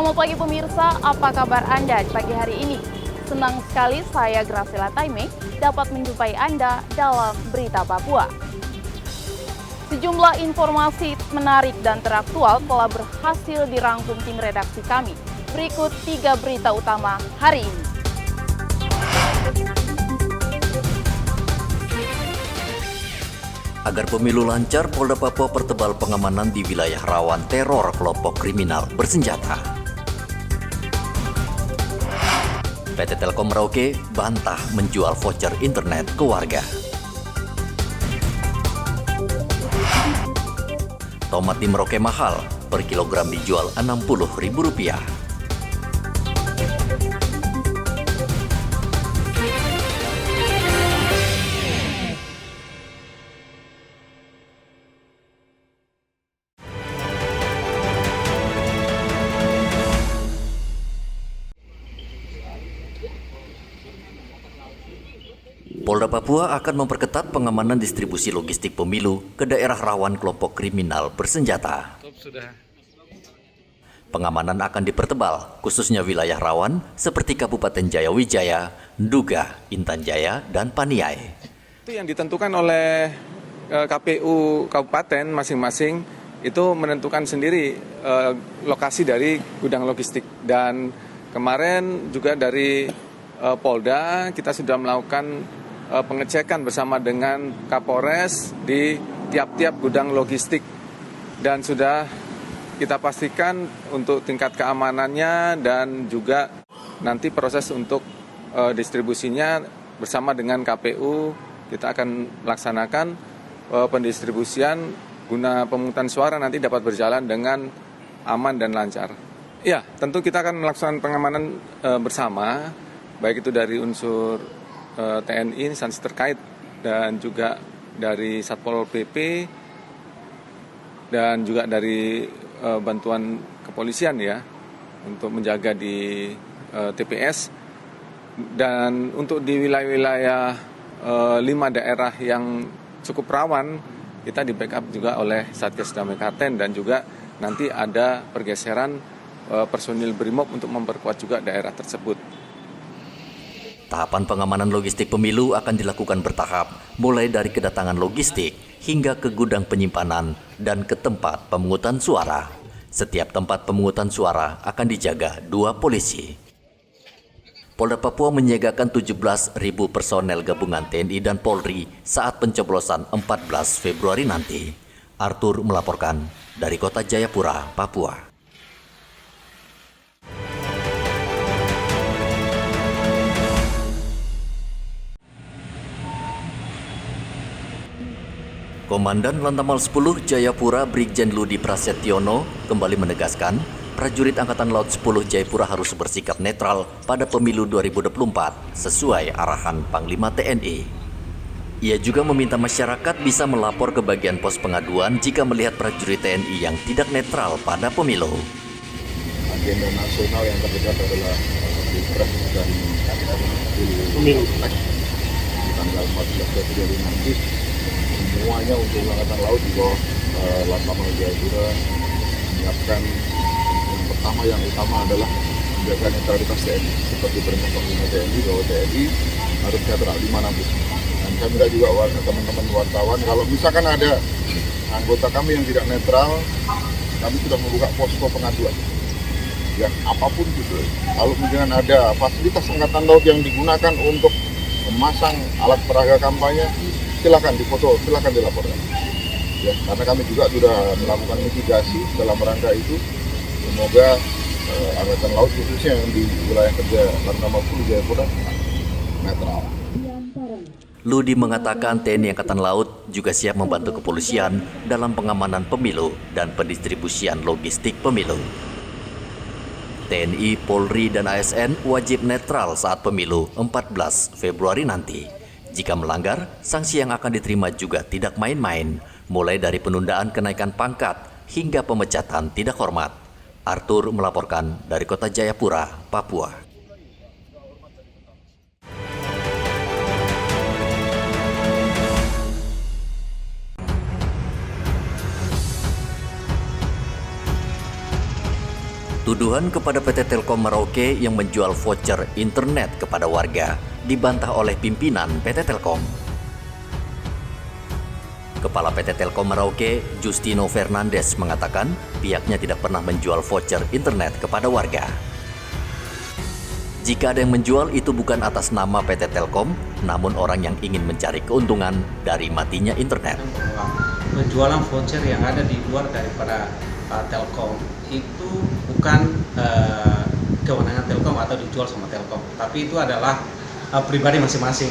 Selamat pagi pemirsa, apa kabar Anda di pagi hari ini? Senang sekali saya Graciela Taime dapat menjumpai Anda dalam Berita Papua. Sejumlah informasi menarik dan teraktual telah berhasil dirangkum tim redaksi kami. Berikut 3 berita utama hari ini. Agar pemilu lancar, Polda Papua pertebal pengamanan di wilayah rawan teror kelompok kriminal bersenjata. PT Telkom Merauke bantah menjual voucher internet ke warga. Tomat di Merauke mahal, per kilogram dijual Rp60.000. Polda Papua akan memperketat pengamanan distribusi logistik pemilu ke daerah rawan kelompok kriminal bersenjata. Pengamanan akan dipertebal, khususnya wilayah rawan seperti Kabupaten Jayawijaya, Nduga, Intan Jaya, dan Paniai. Itu yang ditentukan oleh KPU Kabupaten masing-masing itu menentukan sendiri lokasi dari gudang logistik. Dan kemarin juga dari Polda kita sudah melakukan pengecekan bersama dengan Kapolres di tiap-tiap gudang logistik dan sudah kita pastikan untuk tingkat keamanannya dan juga nanti proses untuk distribusinya bersama dengan KPU kita akan melaksanakan pendistribusian guna pemungutan suara nanti dapat berjalan dengan aman dan lancar. Ya, tentu kita akan melaksanakan pengamanan bersama baik itu dari unsur TNI, instansi terkait, dan juga dari Satpol PP, dan juga dari bantuan kepolisian ya, untuk menjaga di TPS. Dan untuk di wilayah-wilayah 5 daerah yang cukup rawan, kita di backup juga oleh Satgas Damai Klaten dan juga nanti ada pergeseran personil BRIMOB untuk memperkuat juga daerah tersebut. Tahapan pengamanan logistik pemilu akan dilakukan bertahap, mulai dari kedatangan logistik hingga ke gudang penyimpanan dan ke tempat pemungutan suara. Setiap tempat pemungutan suara akan dijaga 2 polisi. Polda Papua menyiagakan 17.000 personel gabungan TNI dan Polri saat pencoblosan 14 Februari nanti. Arthur melaporkan dari Kota Jayapura, Papua. Komandan Lantamal 10 Jayapura Brigjen Ludi Prasetyono kembali menegaskan prajurit Angkatan Laut 10 Jayapura harus bersikap netral pada pemilu 2024 sesuai arahan Panglima TNI. Ia juga meminta masyarakat bisa melapor ke bagian pos pengaduan jika melihat prajurit TNI yang tidak netral pada pemilu. Agenda nasional yang terdekat adalah Pilpres dan pemilu tanggal 14 Februari nanti. Semuanya untuk Angkatan Laut di bawah Lantamal Jayapura menyiapkan yang pertama yang utama adalah menjaga netralitas TNI seperti perintah Panglima TNI bahwa TNI harus netral dimanapun. Dan saya minta juga teman-teman wartawan kalau misalkan ada anggota kami yang tidak netral, kami sudah membuka posko pengaduan. Ya apapun gitu. Kalau misalkan ada fasilitas Angkatan Laut yang digunakan untuk memasang alat peraga kampanye, silakan difoto, silakan dilaporkan. Ya, karena kami juga sudah melakukan mitigasi dalam rangka itu. Semoga Angkatan Laut khususnya yang di wilayah kerja Lantamal 10 Jayapura netral. Ludi mengatakan TNI Angkatan Laut juga siap membantu kepolisian dalam pengamanan pemilu dan pendistribusian logistik pemilu. TNI, Polri, dan ASN wajib netral saat pemilu 14 Februari nanti. Jika melanggar, sanksi yang akan diterima juga tidak main-main, mulai dari penundaan kenaikan pangkat hingga pemecatan tidak hormat. Arthur melaporkan dari Kota Jayapura, Papua. Tuduhan kepada PT Telkom Merauke yang menjual voucher internet kepada warga dibantah oleh pimpinan PT Telkom. Kepala PT Telkom Merauke, Justino Fernandes, mengatakan pihaknya tidak pernah menjual voucher internet kepada warga. Jika ada yang menjual, itu bukan atas nama PT Telkom, namun orang yang ingin mencari keuntungan dari matinya internet. Penjualan voucher yang ada di luar daripada Telkom itu bukan kewenangan Telkom atau dijual sama Telkom, tapi itu adalah pribadi masing-masing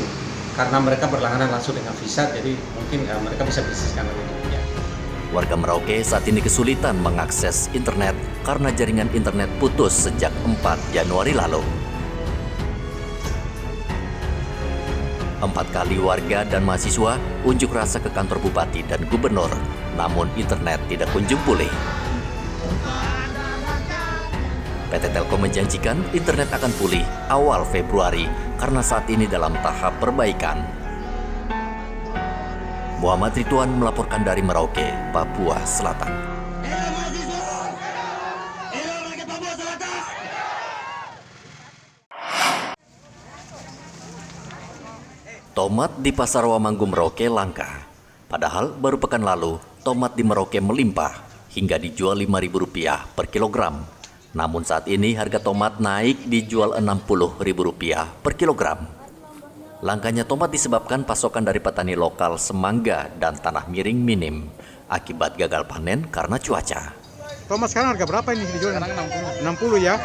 karena mereka berlangganan langsung dengan Visa, jadi mungkin mereka bisa bisniskan lebih dulu. Warga Merauke saat ini kesulitan mengakses internet karena jaringan internet putus sejak 4 Januari lalu. 4 kali warga dan mahasiswa unjuk rasa ke kantor bupati dan gubernur, namun internet tidak kunjung pulih. PT Telkom menjanjikan internet akan pulih awal Februari karena saat ini dalam tahap perbaikan. Muhammad Ridwan melaporkan dari Merauke, Papua Selatan. Tomat di Pasar Wamanggu Merauke langka. Padahal baru pekan lalu, tomat di Merauke melimpah hingga dijual Rp5.000 per kilogram. Namun saat ini harga tomat naik dijual Rp60.000 per kilogram. Langkanya tomat disebabkan pasokan dari petani lokal Semangga dan Tanah Miring minim akibat gagal panen karena cuaca. Tomat sekarang harga berapa ini dijual? Sekarang 60 ya.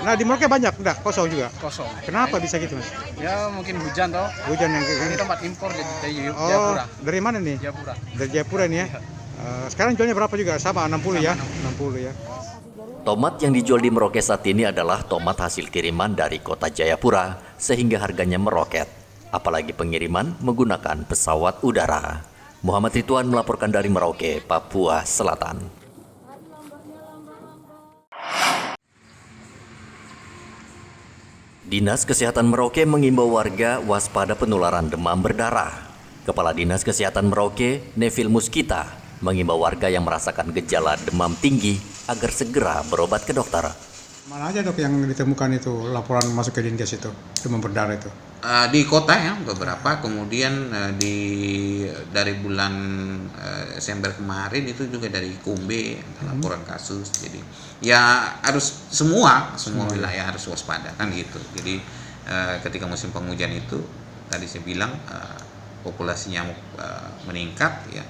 Nah di Merauke banyak, enggak? Kosong juga? Kosong. Kenapa bisa gitu, Mas? Ya mungkin hujan toh. Hujan yang Ini tempat impor dari Oh, Jayapura. dari mana nih? Jayapura. Dari Jayapura nih ya. Sekarang jualnya berapa juga? Sama 60 ya? 60 ya. Tomat yang dijual di Merauke saat ini adalah tomat hasil kiriman dari kota Jayapura sehingga harganya meroket. Apalagi pengiriman menggunakan pesawat udara. Muhammad Ridwan melaporkan dari Merauke, Papua Selatan. Dinas Kesehatan Merauke mengimbau warga waspada penularan demam berdarah. Kepala Dinas Kesehatan Merauke, Nevil Muskita, mengimbau warga yang merasakan gejala demam tinggi agar segera berobat ke dokter. Mana aja dok yang ditemukan itu laporan masuk ke Dinkes itu, demam berdarah itu? Di kota ya beberapa, kemudian dari bulan Desember kemarin itu juga dari Kumbe laporan kasus. Jadi ya harus semua wilayah harus waspada kan gitu. Jadi ketika musim penghujan itu tadi saya bilang populasi nyamuk meningkat ya,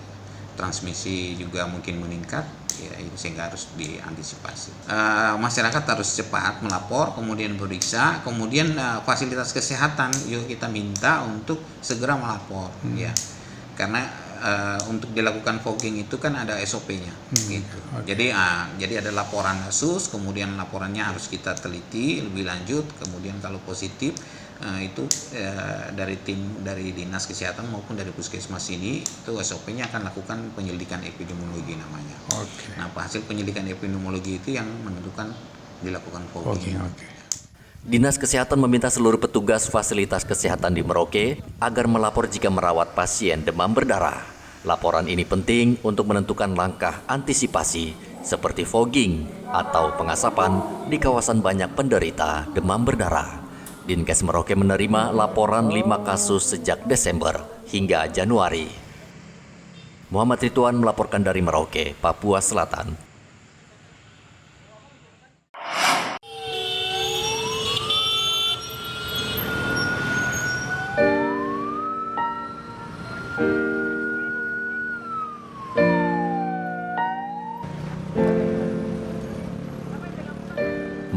transmisi juga mungkin meningkat ya, itu sehingga harus diantisipasi. Masyarakat harus cepat melapor, kemudian periksa, kemudian fasilitas kesehatan yuk kita minta untuk segera melapor ya, karena untuk dilakukan fogging itu kan ada SOP-nya gitu. Okay. Jadi ada laporan kasus, kemudian laporannya harus kita teliti lebih lanjut, kemudian kalau positif itu dari tim dari Dinas Kesehatan maupun dari Puskesmas ini itu SOP-nya akan lakukan penyelidikan epidemiologi namanya. Okay. Nah, hasil penyelidikan epidemiologi itu yang menentukan dilakukan fogging. Okay. Dinas Kesehatan meminta seluruh petugas fasilitas kesehatan di Merauke agar melapor jika merawat pasien demam berdarah. Laporan ini penting untuk menentukan langkah antisipasi seperti fogging atau pengasapan di kawasan banyak penderita demam berdarah. Dinkes Merauke menerima laporan 5 kasus sejak Desember hingga Januari. Muhammad Ridwan melaporkan dari Merauke, Papua Selatan.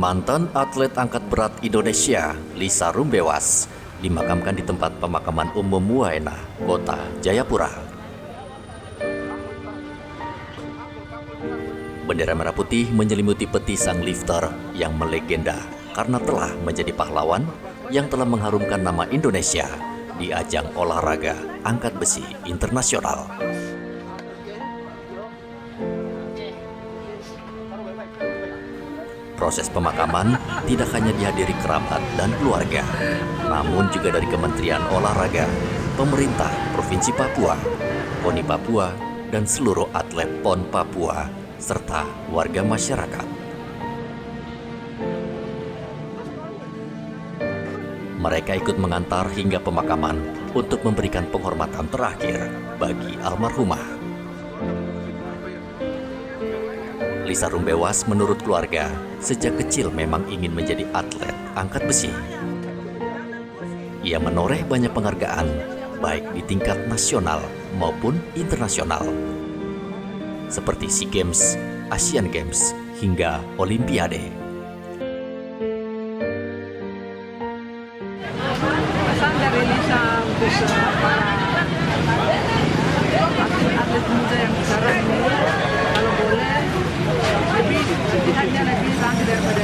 Mantan atlet angkat berat Indonesia, Lisa Rumbewas, dimakamkan di tempat pemakaman umum Waena, Kota Jayapura. Bendera merah putih menyelimuti peti sang lifter yang melegenda karena telah menjadi pahlawan yang telah mengharumkan nama Indonesia di ajang olahraga angkat besi internasional. Proses pemakaman tidak hanya dihadiri kerabat dan keluarga, namun juga dari Kementerian Olahraga, pemerintah Provinsi Papua, KONI Papua, dan seluruh atlet PON Papua, serta warga masyarakat. Mereka ikut mengantar hingga pemakaman untuk memberikan penghormatan terakhir bagi almarhumah. Lisa Rumbewas menurut keluarga, sejak kecil memang ingin menjadi atlet angkat besi. Ia menoreh banyak penghargaan, baik di tingkat nasional maupun internasional, seperti SEA Games, Asian Games, hingga Olimpiade. Pesan dari Lisa untuk atlet muda yang sekarang ini, kalau boleh setidaknya lebih lagi daripada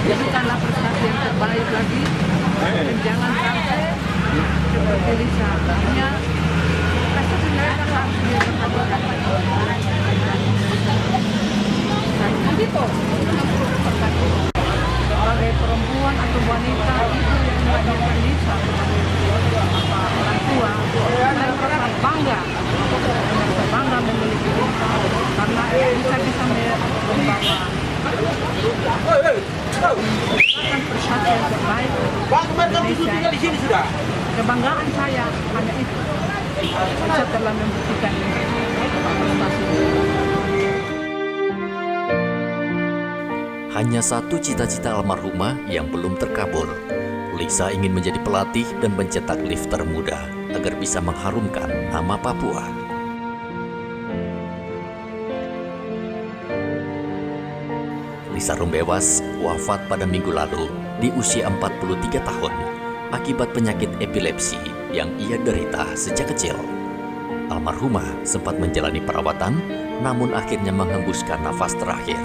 tunjukkanlah prestasi yang terbaik lagi, dan jangan sampai seperti Lisa. Hanya prestasi mereka harus diperhatikan. Sebagai perempuan atau wanita itu yang melahirkan Lisa sebagai orang tua, saya merasa bangga memiliki Lisa karena Lisa bisa membawa prestasi yang terbaik Indonesia. Kebanggaan saya hanya itu. Lisa telah membuktikan prestasi. Hanya satu cita-cita almarhumah yang belum terkabul. Lisa ingin menjadi pelatih dan mencetak lifter muda agar bisa mengharumkan nama Papua. Lisa Rumbewas wafat pada minggu lalu di usia 43 tahun akibat penyakit epilepsi yang ia derita sejak kecil. Almarhumah sempat menjalani perawatan, namun akhirnya menghembuskan nafas terakhir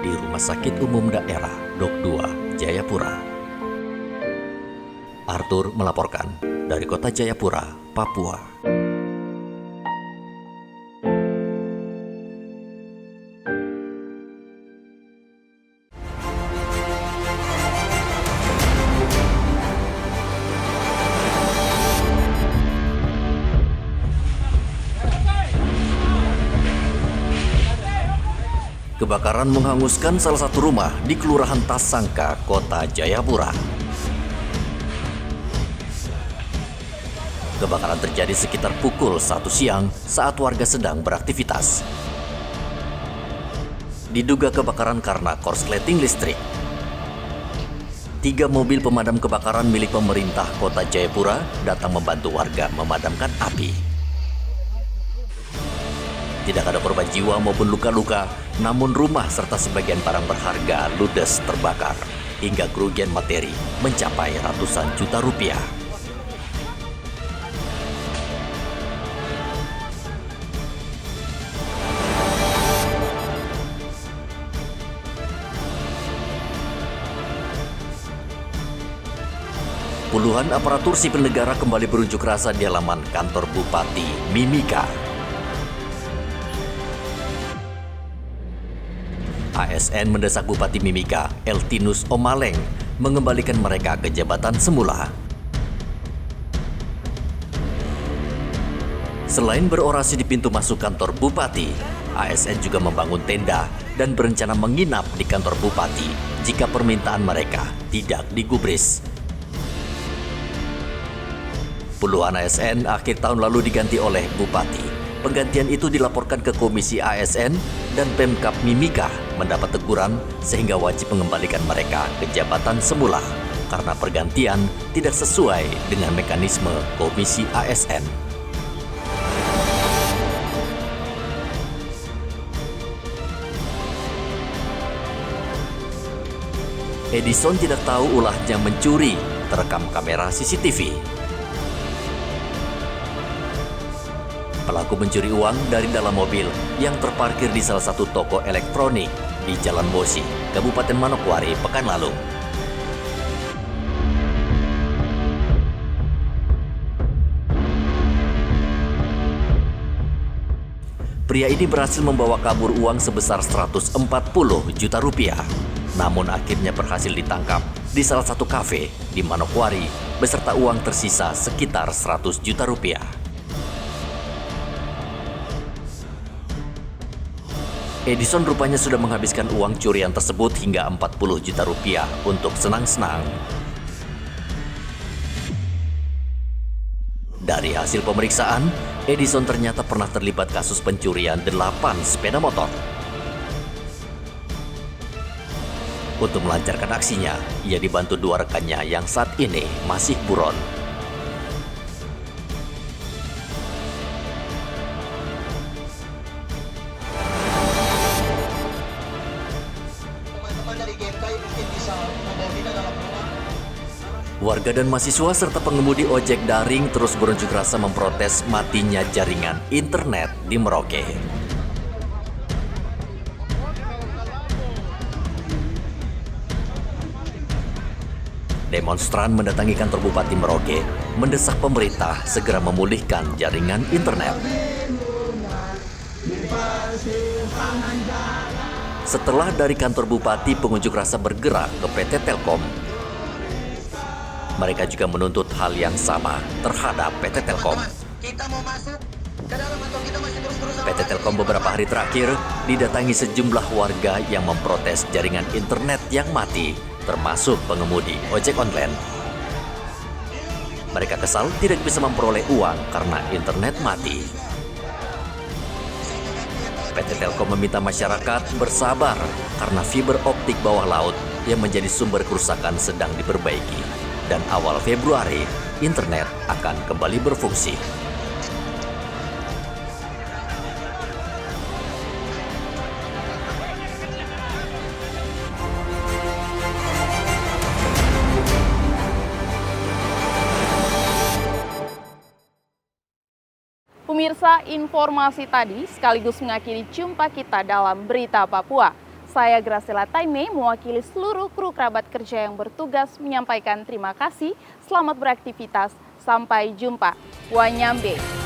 di Rumah Sakit Umum Daerah Dok 2, Jayapura. Arthur melaporkan dari Kota Jayapura, Papua. Kebakaran menghanguskan salah satu rumah di Kelurahan Tasangka, Kota Jayapura. Kebakaran terjadi sekitar pukul 1 siang saat warga sedang beraktivitas. Diduga kebakaran karena korsleting listrik. 3 mobil pemadam kebakaran milik pemerintah Kota Jayapura datang membantu warga memadamkan api. Tidak ada korban jiwa maupun luka-luka, namun rumah serta sebagian barang berharga ludes terbakar, hingga kerugian materi mencapai ratusan juta rupiah. Puluhan aparatur sipil negara kembali berunjuk rasa di halaman kantor Bupati Mimika. ASN mendesak Bupati Mimika, Eltinus Omaleng, mengembalikan mereka ke jabatan semula. Selain berorasi di pintu masuk kantor Bupati, ASN juga membangun tenda dan berencana menginap di kantor Bupati jika permintaan mereka tidak digubris. Puluhan ASN akhir tahun lalu diganti oleh Bupati. Penggantian itu dilaporkan ke Komisi ASN dan Pemkab Mimika mendapat teguran sehingga wajib mengembalikan mereka ke jabatan semula karena pergantian tidak sesuai dengan mekanisme Komisi ASN. Edison tidak tahu ulahnya mencuri, terekam kamera CCTV. Pelaku mencuri uang dari dalam mobil yang terparkir di salah satu toko elektronik di Jalan Bosi, Kabupaten Manokwari, pekan lalu. Pria ini berhasil membawa kabur uang sebesar 140 juta rupiah. Namun akhirnya berhasil ditangkap di salah satu kafe di Manokwari beserta uang tersisa sekitar 100 juta rupiah. Edison rupanya sudah menghabiskan uang curian tersebut hingga 40 juta rupiah untuk senang-senang. Dari hasil pemeriksaan, Edison ternyata pernah terlibat kasus pencurian 8 sepeda motor. Untuk melancarkan aksinya, ia dibantu 2 rekannya yang saat ini masih buron. Warga dan mahasiswa serta pengemudi ojek daring terus berunjuk rasa memprotes matinya jaringan internet di Merauke. Demonstran mendatangi kantor Bupati Merauke, mendesak pemerintah segera memulihkan jaringan internet. Setelah dari kantor Bupati, pengunjuk rasa bergerak ke PT Telkom. Mereka juga menuntut hal yang sama terhadap PT Telkom. PT Telkom beberapa hari terakhir didatangi sejumlah warga yang memprotes jaringan internet yang mati, termasuk pengemudi ojek online. Mereka kesal tidak bisa memperoleh uang karena internet mati. PT Telkom meminta masyarakat bersabar karena fiber optik bawah laut yang menjadi sumber kerusakan sedang diperbaiki. Dan awal Februari, internet akan kembali berfungsi. Pemirsa, informasi tadi sekaligus mengakhiri jumpa kita dalam Berita Papua. Saya Graciela Taime mewakili seluruh kru kerabat kerja yang bertugas menyampaikan terima kasih. Selamat beraktivitas. Sampai jumpa. Wanyambe.